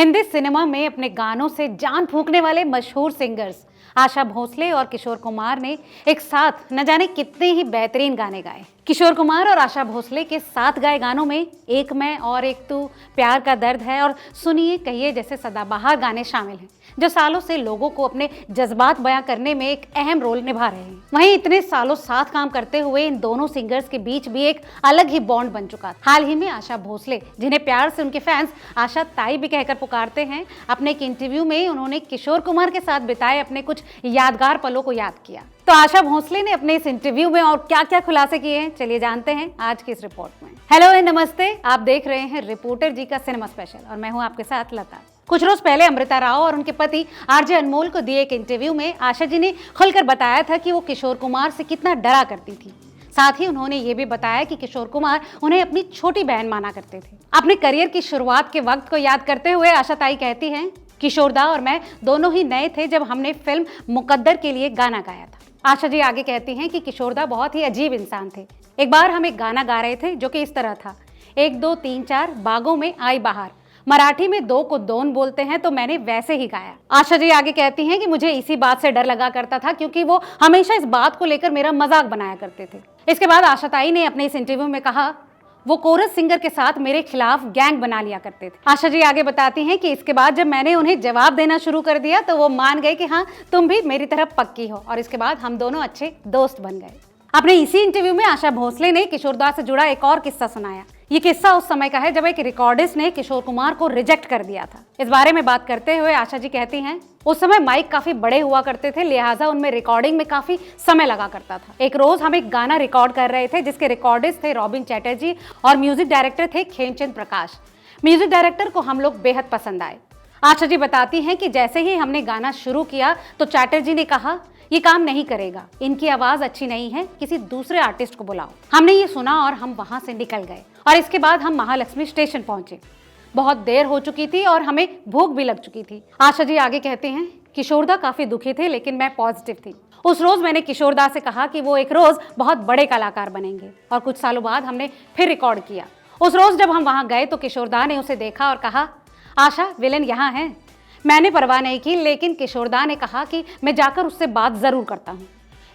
Hindi cinema में अपने गानों से जान फूंकने वाले मशहूर सिंगर्स आशा भोसले और किशोर कुमार ने एक साथ न जाने कितने ही बेहतरीन गाने गाए। किशोर कुमार और आशा भोसले के साथ गाए गानों में एक मैं और एक तू, प्यार का दर्द है और सुनिए कहिए जैसे सदाबहार गाने शामिल हैं, जो सालों से लोगों को अपने जज्बात बयां करने में एक अहम रोल निभा रहे हैं। वहीं इतने सालों साथ काम करते हुए इन दोनों सिंगर्स के बीच भी एक अलग ही बॉन्ड बन चुका था। हाल ही में आशा भोसले, जिन्हें प्यार से उनके फैंस आशा ताई भी कहकर पुकारते हैं, अपने एक इंटरव्यू में उन्होंने किशोर कुमार के साथ बिताए अपने कुछ यादगार पलों को याद किया। तो आशा भोसले ने अपने इस इंटरव्यू में और क्या क्या खुलासे किए हैं, चलिए जानते हैं आज की इस रिपोर्ट में। हेलो एंड नमस्ते, आप देख रहे हैं रिपोर्टर जी का सिनेमा स्पेशल और मैं हूं आपके साथ लता। कुछ रोज पहले अमृता राव और उनके पति आरजे अनमोल को दिए एक इंटरव्यू में आशा जी ने खुलकर बताया था कि वो किशोर कुमार से कितना डरा करती थी। साथ ही उन्होंने ये भी बताया कि किशोर कुमार उन्हें अपनी छोटी बहन माना करते थे। अपने करियर की शुरुआत के वक्त को याद करते हुए आशा ताई कहती हैं, किशोरदा और मैं दोनों ही नए थे जब हमने फिल्म मुकद्दर के लिए गाना गाया था। आशा जी आगे कहती हैं कि किशोरदा बहुत ही अजीब इंसान थे। एक बार हम एक गाना गा रहे थे जो कि इस तरह था, 1 2 3 4 बागों में आई बहार, मराठी में 2 को दोन बोलते हैं तो मैंने वैसे ही गाया। आशा जी आगे कहती हैं कि मुझे इसी बात से डर लगा करता था क्योंकि वो हमेशा इस बात को लेकर मेरा मजाक बनाया करते थे। इसके बाद आशा ताई ने अपने इस इंटरव्यू में कहा, वो कोरस सिंगर के साथ मेरे खिलाफ गैंग बना लिया करते थे। आशा जी आगे बताती हैं कि इसके बाद जब मैंने उन्हें जवाब देना शुरू कर दिया तो वो मान गए कि हाँ तुम भी मेरी तरह पक्की हो, और इसके बाद हम दोनों अच्छे दोस्त बन गए। अपने इसी इंटरव्यू में आशा भोसले ने किशोरदा से जुड़ा एक और किस्सा सुनाया। ये किस्सा उस समय का है जब एक रिकॉर्डिस्ट ने किशोर कुमार को रिजेक्ट कर दिया था। इस बारे में बात करते हुए आशा जी कहती हैं, उस समय माइक काफी बड़े हुआ करते थे, लिहाजा उनमें रिकॉर्डिंग में काफी समय लगा करता था। एक रोज हम एक गाना रिकॉर्ड कर रहे थे जिसके रिकॉर्डिस्ट थे रॉबिन चैटर्जी और म्यूजिक डायरेक्टर थे खेमचंद प्रकाश। म्यूजिक डायरेक्टर को हम लोग बेहद पसंद आए। आशा जी बताती हैं कि जैसे ही हमने गाना शुरू किया तो चैटर्जी ने कहा, ये काम नहीं करेगा, इनकी आवाज अच्छी नहीं है, किसी दूसरे आर्टिस्ट को बुलाओ। हमने ये सुना और हम वहां से निकल गए और इसके बाद हम महालक्ष्मी स्टेशन पहुंचे। बहुत देर हो चुकी थी और हमें भूख भी लग चुकी थी। आशा जी आगे कहते हैं, किशोरदा काफी दुखी थे लेकिन मैं पॉजिटिव थी। उस रोज मैंने किशोरदा से कहा कि वो एक रोज बहुत बड़े कलाकार बनेंगे और कुछ सालों बाद हमने फिर रिकॉर्ड किया। उस रोज जब हम वहां गए तो किशोरदा ने उसे देखा और कहा, आशा विलेन यहाँ है। मैंने परवाह नहीं की, लेकिन किशोरदा ने कहा कि मैं जाकर उससे बात जरूर करता हूँ।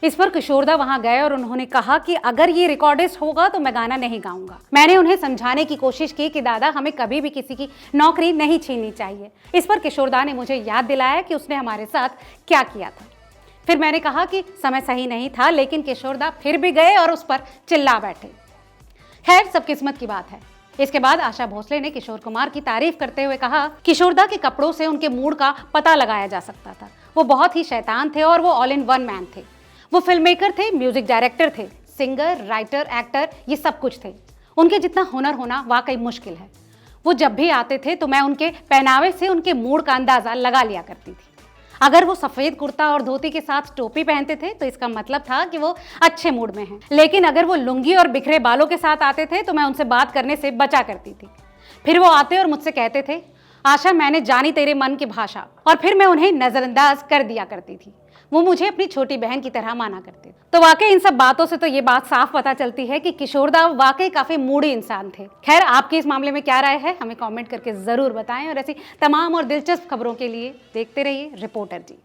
इस पर किशोरदा वहां गए और उन्होंने कहा कि अगर ये रिकॉर्डिस्ट होगा तो मैं गाना नहीं गाऊंगा। मैंने उन्हें समझाने की कोशिश की कि दादा हमें कभी भी किसी की नौकरी नहीं छीननी चाहिए। इस पर किशोरदा ने मुझे याद दिलाया कि उसने हमारे साथ क्या किया था। फिर मैंने कहा कि समय सही नहीं था, लेकिन किशोरदा फिर भी गए और उस पर चिल्ला बैठे। खैर, सब किस्मत की बात है। इसके बाद आशा भोसले ने किशोर कुमार की तारीफ करते हुए कहा, किशोरदा के कपड़ों से उनके मूड का पता लगाया जा सकता था। वो बहुत ही शैतान थे और वो ऑल इन वन मैन थे। वो फिल्म मेकर थे, म्यूजिक डायरेक्टर थे, सिंगर, राइटर, एक्टर, ये सब कुछ थे। उनके जितना हुनर होना वाकई मुश्किल है। वो जब भी आते थे तो मैं उनके पहनावे से उनके मूड का अंदाजा लगा लिया करती थी। अगर वो सफेद कुर्ता और धोती के साथ टोपी पहनते थे तो इसका मतलब था कि वो अच्छे मूड में हैं। लेकिन अगर वो लुंगी और बिखरे बालों के साथ आते थे तो मैं उनसे बात करने से बचा करती थी। फिर वो आते और मुझसे कहते थे, आशा मैंने जानी तेरे मन की भाषा, और फिर मैं उन्हें नजरअंदाज कर दिया करती थी। वो मुझे अपनी छोटी बहन की तरह माना करते थे। तो वाकई इन सब बातों से तो ये बात साफ पता चलती है कि किशोरदा वाकई काफी मूडी इंसान थे। खैर, आपकी इस मामले में क्या राय है, हमें कमेंट करके जरूर बताएं और ऐसी तमाम और दिलचस्प खबरों के लिए देखते रहिए रिपोर्टर जी।